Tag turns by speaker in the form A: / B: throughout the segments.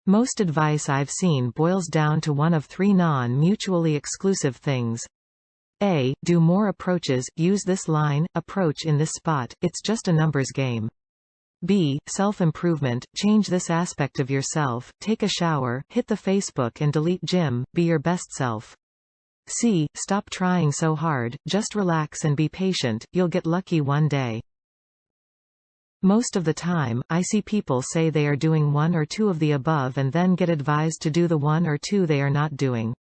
A: Most advice I've seen boils down to one of three non-mutually exclusive things. A. Do more approaches, use this line, approach in this spot, it's just a numbers game. B. Self-improvement, change this aspect of yourself, take a shower, hit the Facebook and delete gym, be your best self. C. Stop trying so hard, just relax and be patient, you'll get lucky one day. Most of the time, I see people say they are doing one or two of the above and then get advised to do the one or two they are not doing.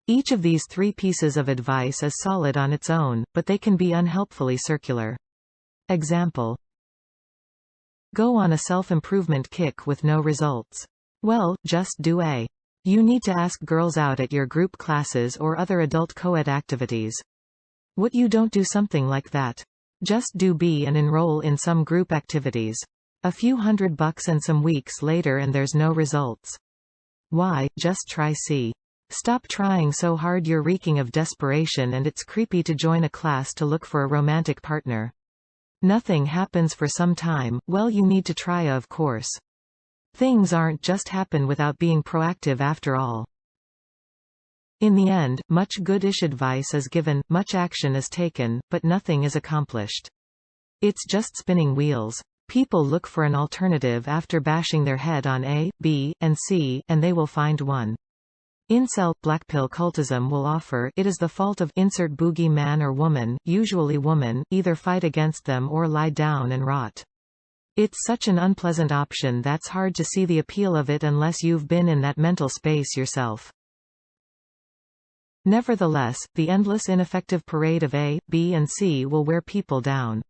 A: Each of these three pieces of advice is solid on its own, but they can be unhelpfully circular. Example. Go on a self-improvement kick with no results. Well, just do A. You need to ask girls out at your group classes or other adult co-ed activities. What you don't do something like that? Just do B and enroll in some group activities. A few $100 and some weeks later and there's no results. Why, just try C. Stop trying so hard you're reeking of desperation and it's creepy to join a class to look for a romantic partner. Nothing happens for some time, well you need to try of course. Things aren't just happen without being proactive after all. In the end, much good-ish advice is given, much action is taken, but nothing is accomplished. It's just spinning wheels. People look for an alternative after bashing their head on A, B, and C, and they will find one. Incel, blackpill cultism will offer, it is the fault of insert boogie man or woman, usually woman, either fight against them or lie down and rot. It's such an unpleasant option that's hard to see the appeal of it unless you've been in that mental space yourself. Nevertheless, the endless ineffective parade of A, B and C will wear people down.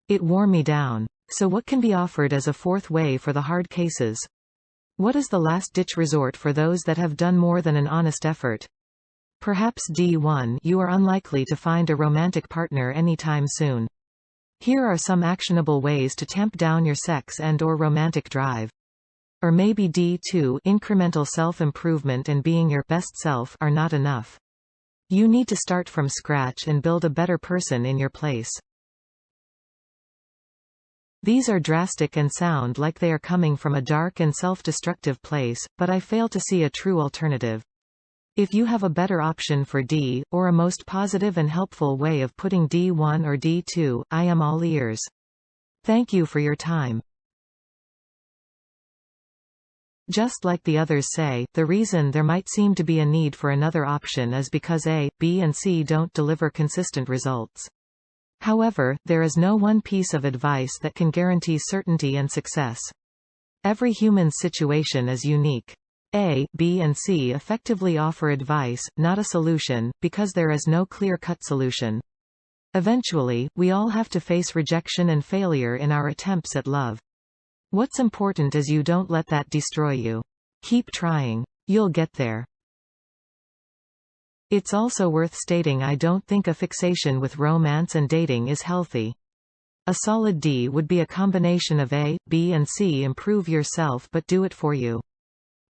A: It wore me down. So what can be offered as a fourth way for the hard cases? What is the last-ditch resort for those that have done more than an honest effort? Perhaps D1. You are unlikely to find a romantic partner anytime soon. Here are some actionable ways to tamp down your sex and/or romantic drive. Or maybe D2. Incremental self-improvement and being your best self are not enough. You need to start from scratch and build a better person in your place. These are drastic and sound like they are coming from a dark and self-destructive place, but I fail to see a true alternative. If you have a better option for D, or a most positive and helpful way of putting D1 or D2, I am all ears. Thank you for your time. Just like the others say, the reason there might seem to be a need for another option is because A, B and C don't deliver consistent results. However, there is no one piece of advice that can guarantee certainty and success. Every human's situation is unique. A, B and C effectively offer advice, not a solution, because there is no clear-cut solution. Eventually, we all have to face rejection and failure in our attempts at love. What's important is you don't let that destroy you. Keep trying. You'll get there. It's also worth stating I don't think a fixation with romance and dating is healthy. A solid D would be a combination of A, B and C. Improve yourself but do it for you.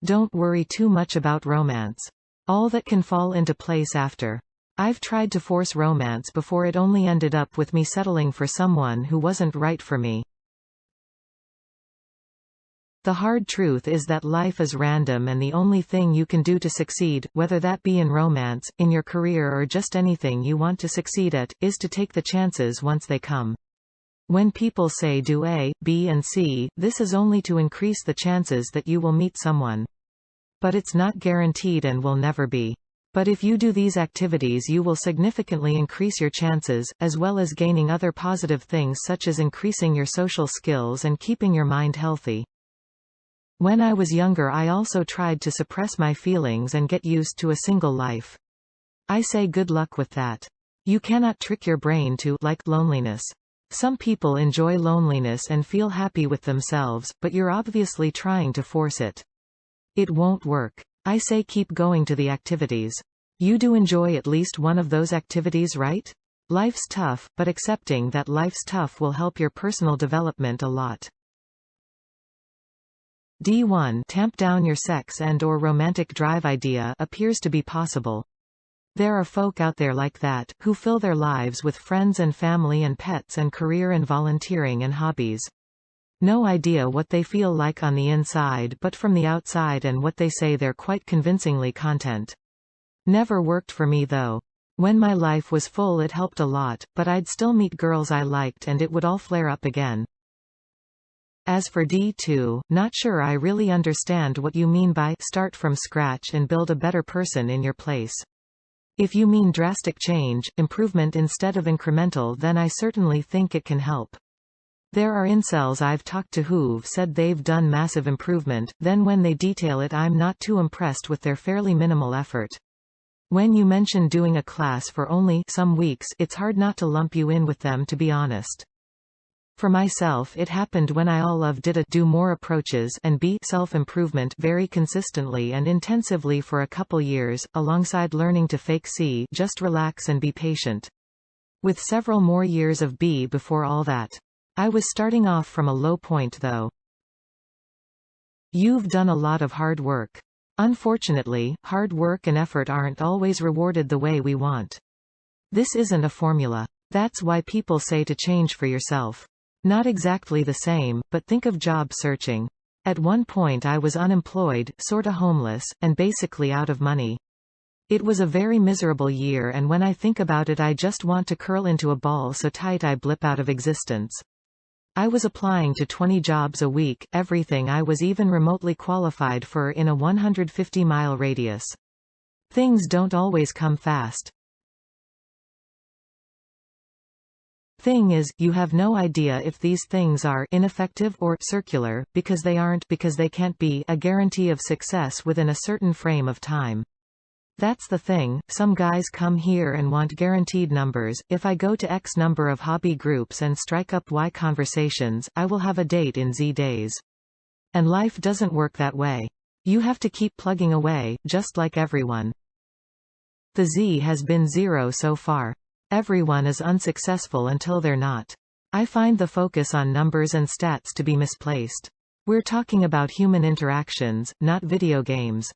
A: Don't worry too much about romance. All that can fall into place after. I've tried to force romance before it only ended up with me settling for someone who wasn't right for me. The hard truth is that life is random and the only thing you can do to succeed, whether that be in romance, in your career or just anything you want to succeed at, is to take the chances once they come. When people say do A, B and C, this is only to increase the chances that you will meet someone. But it's not guaranteed and will never be. But if you do these activities you will significantly increase your chances, as well as gaining other positive things such as increasing your social skills and keeping your mind healthy. When I was younger I also tried to suppress my feelings and get used to a single life. I say good luck with that. You cannot trick your brain to like loneliness. Some people enjoy loneliness and feel happy with themselves, but you're obviously trying to force it. It won't work. I say keep going to the activities. You do enjoy at least one of those activities, right? Life's tough, but accepting that life's tough will help your personal development a lot. D1. Tamp down your sex and/or romantic drive idea appears to be possible. There are folk out there like that, who fill their lives with friends and family and pets and career and volunteering and hobbies. No idea what they feel like on the inside but from the outside, and what they say they're quite convincingly content. Never worked for me though. When my life was full it helped a lot, but I'd still meet girls I liked and it would all flare up again. As for D2, not sure I really understand what you mean by start from scratch and build a better person in your place. If you mean drastic change, improvement instead of incremental, then I certainly think it can help. There are incels I've talked to who've said they've done massive improvement, then when they detail it I'm not too impressed with their fairly minimal effort. When you mention doing a class for only some weeks, it's hard not to lump you in with them, to be honest. For myself it happened when I all of did a do more approaches and B self-improvement very consistently and intensively for a couple years, alongside learning to fake C just relax and be patient. With several more years of B before all that. I was starting off from a low point though. You've done a lot of hard work. Unfortunately, hard work and effort aren't always rewarded the way we want. This isn't a formula. That's why people say to change for yourself. Not exactly the same, but think of job searching. At one point I was unemployed, sorta homeless, and basically out of money. It was a very miserable year, and when I think about it I just want to curl into a ball so tight I blip out of existence. I was applying to 20 jobs a week, everything I was even remotely qualified for in a 150-mile radius. Things don't always come fast. Thing is, you have no idea if these things are ineffective or circular, because they aren't, because they can't be a guarantee of success within a certain frame of time. That's the thing, some guys come here and want guaranteed numbers. If I go to X number of hobby groups and strike up Y conversations, I will have a date in Z days. And life doesn't work that way. You have to keep plugging away, just like everyone. The Z has been 0 so far. Everyone is unsuccessful until they're not. I find the focus on numbers and stats to be misplaced. We're talking about human interactions, not video games.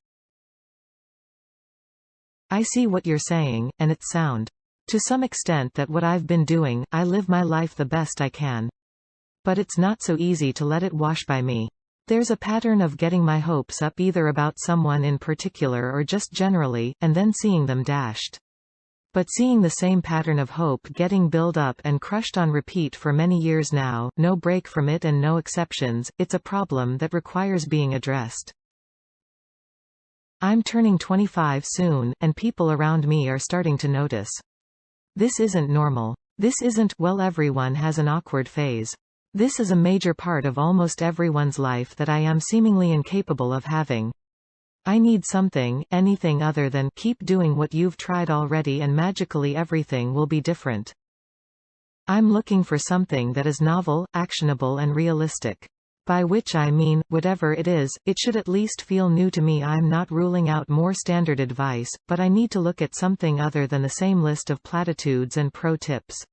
A: I see what you're saying, and it's sound. To some extent that what I've been doing, I live my life the best I can. But it's not so easy to let it wash by me. There's a pattern of getting my hopes up either about someone in particular or just generally, and then seeing them dashed. But seeing the same pattern of hope getting built up and crushed on repeat for many years now, no break from it and no exceptions, it's a problem that requires being addressed. I'm turning 25 soon, and people around me are starting to notice. This isn't normal. This isn't, well, everyone has an awkward phase. This is a major part of almost everyone's life that I am seemingly incapable of having. I need something, anything other than keep doing what you've tried already and magically everything will be different. I'm looking for something that is novel, actionable and realistic. By which I mean, whatever it is, it should at least feel new to me. I'm not ruling out more standard advice, but I need to look at something other than the same list of platitudes and pro tips.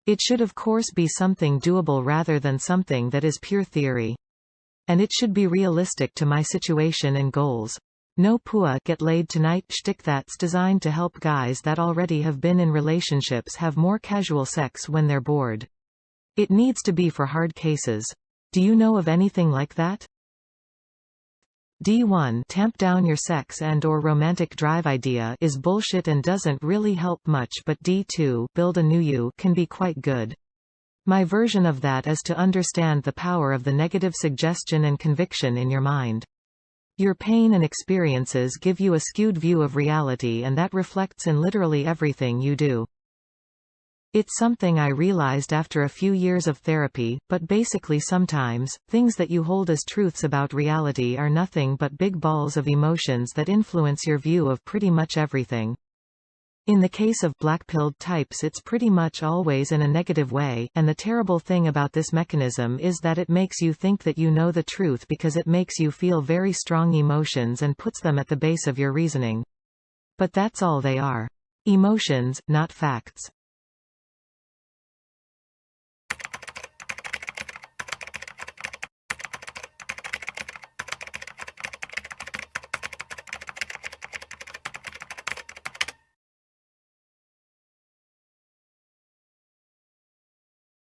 A: It should of course be something doable rather than something that is pure theory. And it should be realistic to my situation and goals. No pua get laid tonight shtick that's designed to help guys that already have been in relationships have more casual sex when they're bored. It needs to be for hard cases. Do you know of anything like that? D1 tamp down your sex and or romantic drive idea is bullshit and doesn't really help much, but D2 build a new you can be quite good. My version of that is to understand the power of the negative suggestion and conviction in your mind. Your pain and experiences give you a skewed view of reality, and that reflects in literally everything you do. It's something I realized after a few years of therapy, but basically sometimes, things that you hold as truths about reality are nothing but big balls of emotions that influence your view of pretty much everything. In the case of black-pilled types it's pretty much always in a negative way, and the terrible thing about this mechanism is that it makes you think that you know the truth because it makes you feel very strong emotions and puts them at the base of your reasoning. But that's all they are. Emotions, not facts.